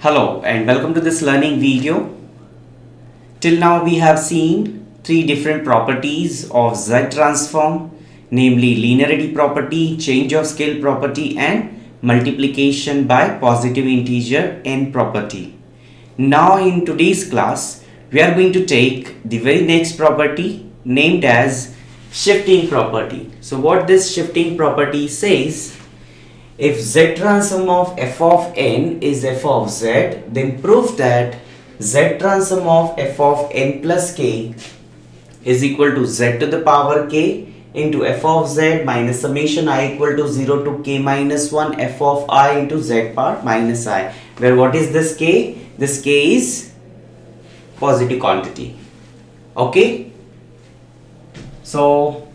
Hello and welcome to this learning video. Till now we have seen three different properties of Z transform, namely linearity property, change of scale property and multiplication by positive integer n property. Now in today's class we are going to take the very next property named as shifting property. So what this shifting property says, if Z transform of f of n is f of z, then prove that Z transform of f of n plus k is equal to z to the power k into f of z minus summation I equal to 0 to k minus 1 f of I into z power minus I, where what is this k? This k is positive quantity. Okay. So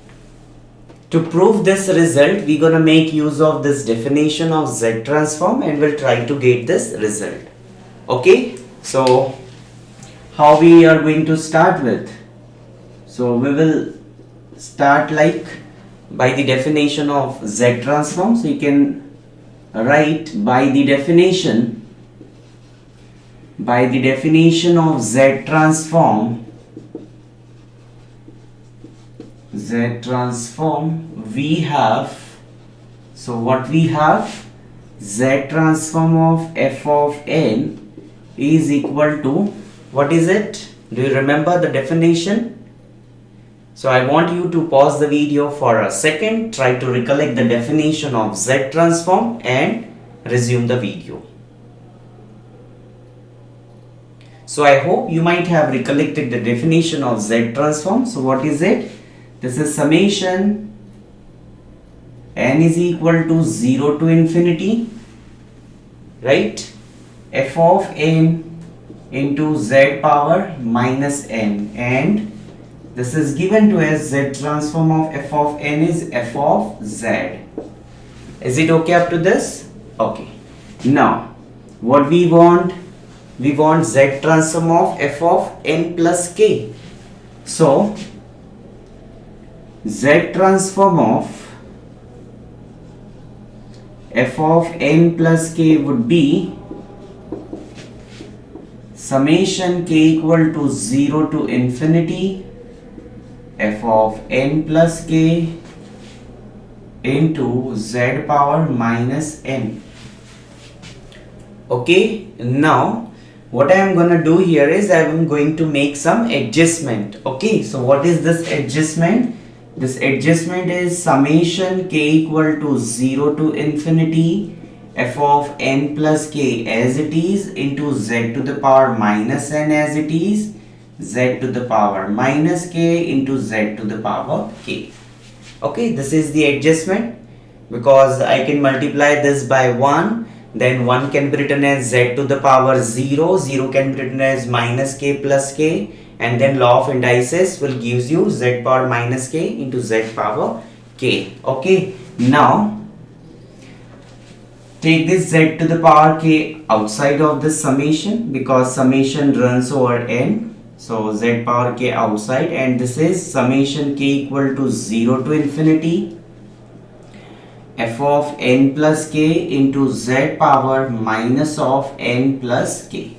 to prove this result, we're gonna make use of this definition of Z transform and we'll try to get this result. Okay, so how we are going to start with? So we will start like by the definition of Z transform. So you can write by the definition of Z transform, we have, so what we have, Z transform of f of n is equal to, what is it? Do you remember the definition? So I want you to pause the video for a second, try to recollect the definition of Z transform and resume the video. So I hope you might have recollected the definition of Z transform. So what is it? This is summation n is equal to 0 to infinity, right? F of n into z power minus n, and this is given to as Z transform of f of n is f of z. Is it okay up to this? Okay. Now, what we want? We want Z transform of f of n plus k. So, Z transform of f of n plus k would be summation k equal to 0 to infinity f of n plus k into z power minus n. Okay, now what I am gonna do here is I am going to make some adjustment. Okay, so what is this adjustment? This adjustment is summation k equal to 0 to infinity f of n plus k as it is into z to the power minus n as it is, z to the power minus k into z to the power k. Okay, this is the adjustment because I can multiply this by 1, then 1 can be written as z to the power 0, 0 can be written as minus k plus k, and then law of indices will gives you z power minus k into z power k. Okay, now take this z to the power k outside of this summation because summation runs over n. So z power k outside, and this is summation k equal to 0 to infinity f of n plus k into z power minus of n plus k.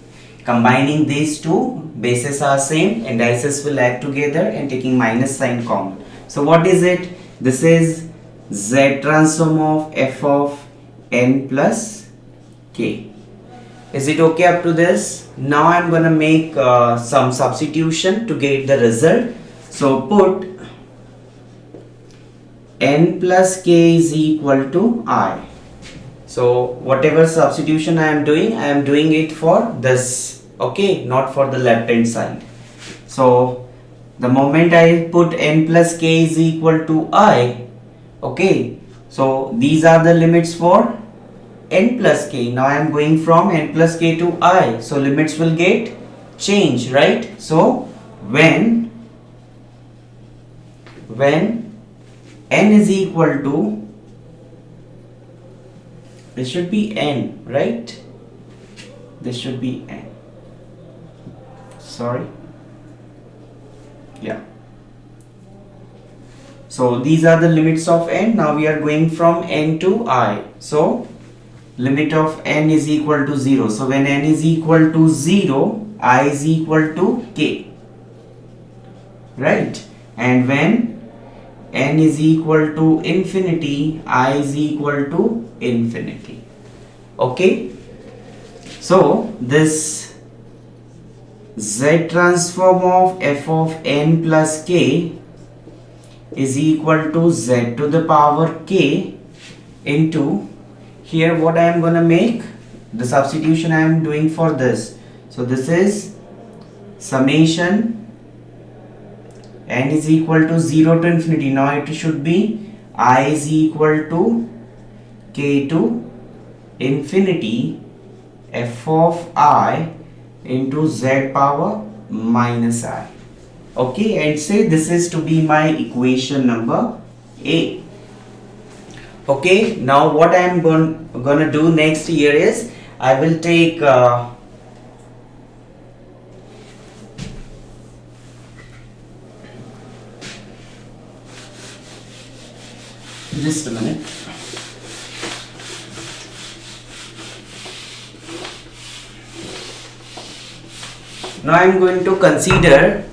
Combining these two, bases are same, indices will add together and taking minus sign common. So what is it? This is Z transform of f of n plus k. Is it okay up to this? Now I am gonna make some substitution to get the result. So put n plus k is equal to I. So whatever substitution I am doing it for this. Okay, not for the left hand side. So the moment I put n plus k is equal to I, okay, so these are the limits for n plus k. Now I am going from n plus k to I, so limits will get changed, right? So when n is equal to, this should be n, right? This should be n. Sorry, yeah. So these are the limits of n. Now we are going from n to I. So limit of n is equal to 0. So when n is equal to 0, I is equal to k, right? And when n is equal to infinity, I is equal to infinity. Okay, so this Z transform of f of n plus k is equal to z to the power k into, here what I am gonna make, the substitution I am doing for this. So this is summation n is equal to 0 to infinity. Now it should be I is equal to k to infinity f of I into z power minus I. Okay, and say this is to be my equation number A. Okay, now what I am gonna do next here is I will take just a minute. Now I am going to consider,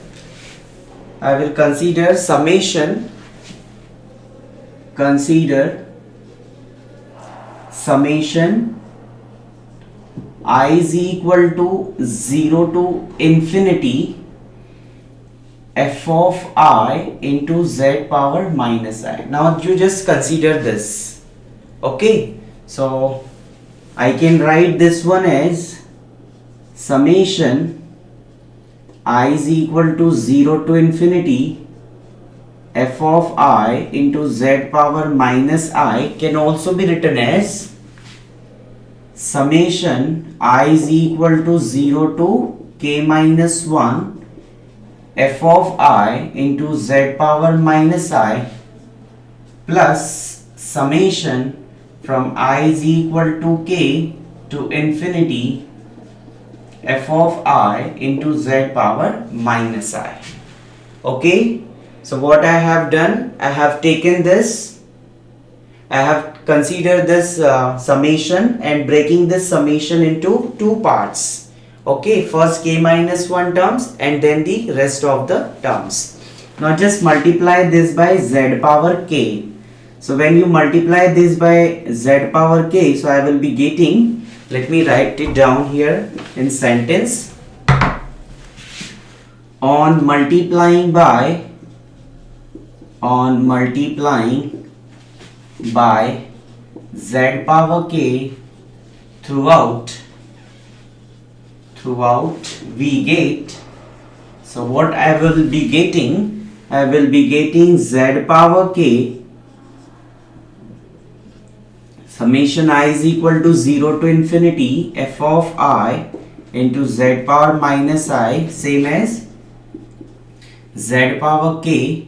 I will consider summation, I is equal to 0 to infinity f of I into z power minus I. Now you just consider this. Okay, so I can write this one as summation I is equal to 0 to infinity f of I into z power minus I can also be written as summation I is equal to 0 to k minus 1 f of I into z power minus I plus summation from I is equal to k to infinity f of I into z power minus I. Okay, so what I have done, I have taken this, I have considered this summation and breaking this summation into two parts. Okay, first k minus 1 terms and then the rest of the terms. Now just multiply this by z power k. So when you multiply this by z power k, so I will be getting, let me write it down here in sentence, on multiplying by z power k throughout we get, so what I will be getting, I will be getting z power k summation I is equal to 0 to infinity f of I into z power minus I, same as z power k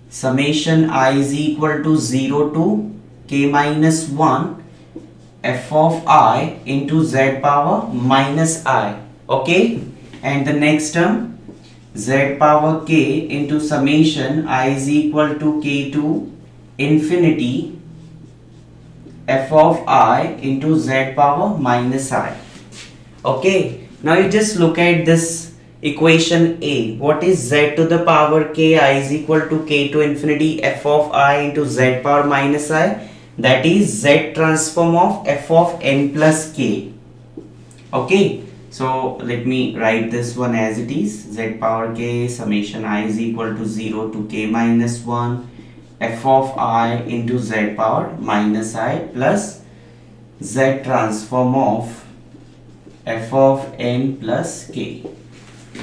summation I is equal to 0 to k minus 1 f of I into z power minus I. Okay, and the next term z power k into summation I is equal to k to infinity f of I into z power minus I. Okay, now you just look at this equation A. What is z to the power k? I is equal to k to infinity f of I into z power minus I. That is z transform of f of n plus k. Okay, so let me write this one as it is. Z power k summation I is equal to 0 to k minus 1 f of I into z power minus I plus z transform of f of n plus k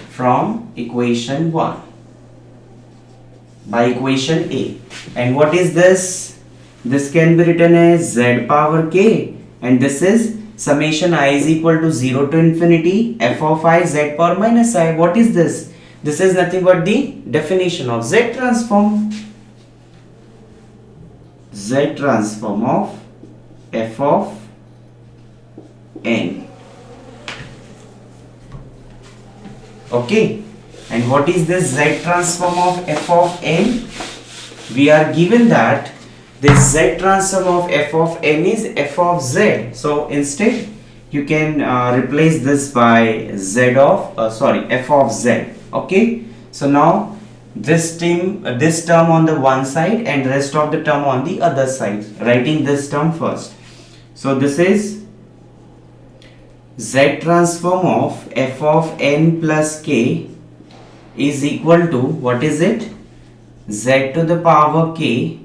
from equation 1 by equation A. And what is this? This can be written as z power k, and this is summation I is equal to 0 to infinity f of I z power minus I. What is this? This is nothing but the definition of z transform. Z transform of f of n. Okay, and what is this z transform of f of n? We are given that this z transform of f of n is f of z. So instead you can replace this by z of f of z. Okay, so now this term on the one side and rest of the term on the other side, writing this term first. So this is z transform of f of n plus k is equal to, what is it, z to the power k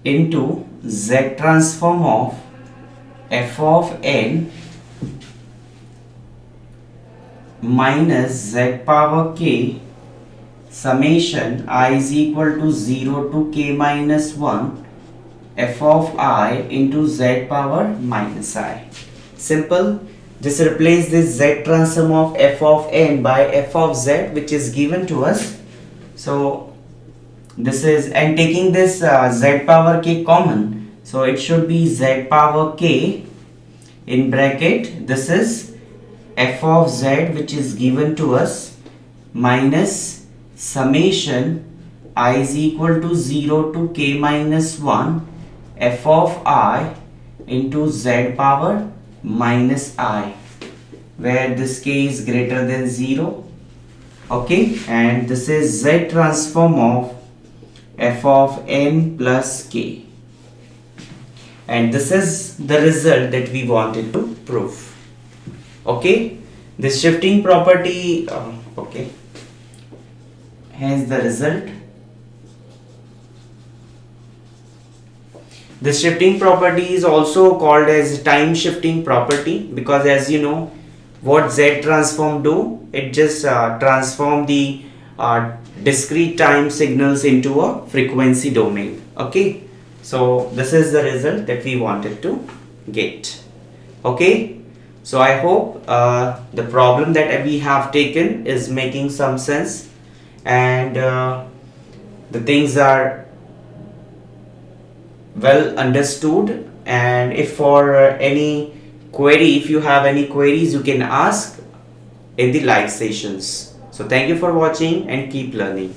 into z transform of f of n minus z power k summation I is equal to 0 to k minus 1 f of I into z power minus I. Simple. Just replace this z transform of f of n by f of z, which is given to us. So this is, and taking this z power k common, so it should be z power k in bracket, this is f of z, which is given to us, minus summation I is equal to 0 to k minus 1 f of I into z power minus I, where this k is greater than 0. Okay, and this is z transform of f of n plus k, and this is the result that we wanted to prove. Okay, this shifting property, okay, hence the result. The shifting property is also called as time shifting property, because as you know what z transform do, it just transform the discrete time signals into a frequency domain. Okay, so this is the result that we wanted to get. Okay, so I hope the problem that we have taken is making some sense, and the things are well understood. And if for any query, if you have any queries, you can ask in the live sessions. So thank you for watching and keep learning.